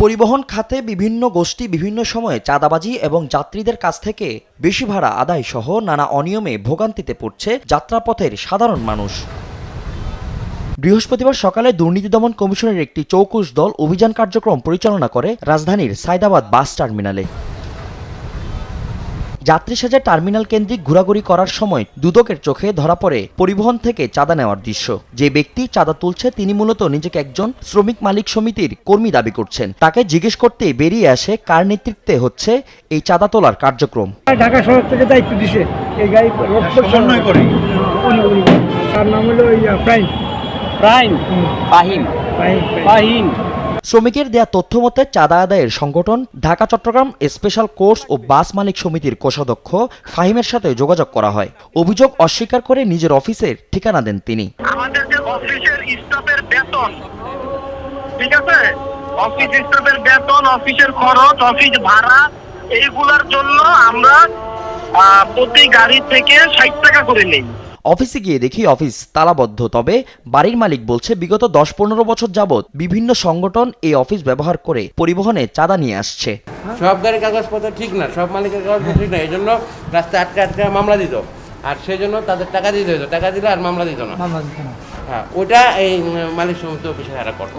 পরিবহন খাতে বিভিন্ন গোষ্ঠী বিভিন্ন সময়ে চাঁদাবাজি এবং যাত্রীদের কাছ থেকে বেশি ভাড়া আদায় সহ নানা অনিয়মে ভোগান্তিতে পড়ছে যাত্রাপথের সাধারণ মানুষ। বৃহস্পতিবার সকালে দুর্নীতি দমন কমিশনের একটি চৌকুশ দল অভিযান কার্যক্রম পরিচালনা করে রাজধানীর সায়দাবাদ বাস টার্মিনালে। যাত্রী সাজা টার্মিনাল কেন্দ্রিক ঘোরাঘুরি করার সময় দুদকের চোখে ধরা পড়ে পরিবহন থেকে চাঁদা নেওয়ার দৃশ্য। যে ব্যক্তি চাঁদা তুলছে তিনি মূলত নিজেকে একজন শ্রমিক মালিক সমিতির কর্মী দাবি করছেন। তাকে জিজ্ঞেস করতেই বেরিয়ে আসে কার নেতৃত্বে হচ্ছে এই চাঁদা তোলার কার্যক্রম। ঢাকা শহর থেকে দায়িত্ব দিছে এই গাড়ি সমন্বয় করে। তার নাম হলো ফাহিম। শ্রমিকের দেয়া তথ্য মতে চাঁদা আদায়ের সংগঠন ঢাকা চট্টগ্রাম স্পেশাল কোর্স ও বাস মালিক সমিতির কোষাধ্যক্ষ ফাহিমের সাথে যোগাযোগ করা হয়। অভিযোগ অস্বীকার করে নিজের অফিসের ঠিকানা দেন তিনি। আমাদের যে অফিসের স্টাফের বেতন, ঠিক আছে, অফিস স্টাফের বেতন, অফিসের খরচ, অফিস ভাড়া, এইগুলোর জন্য আমরা প্রতি গাড়ি থেকে 60 টাকা করে নেই। অফিসে গিয়ে দেখি অফিস তালাবদ্ধ, তবে বাড়ির মালিক বলছে বিগত 10-15 বছর যাবৎ বিভিন্ন সংগঠন এই অফিস ব্যবহার করে পরিবহনে চাঁদা নিয়ে আসছে। সব গাড়ির কাগজপত্র ঠিক না, সব মালিকের কাগজপত্র ঠিক না, এই জন্য রাস্তায় আটকে মামলা দিত, আর সেই জন্য তাদের টাকা দিতে হতো, টাকা দিলে আর মামলা দিত না। হ্যাঁ, ওটা এই মালিক সমিতি অফিসে হারা করতো।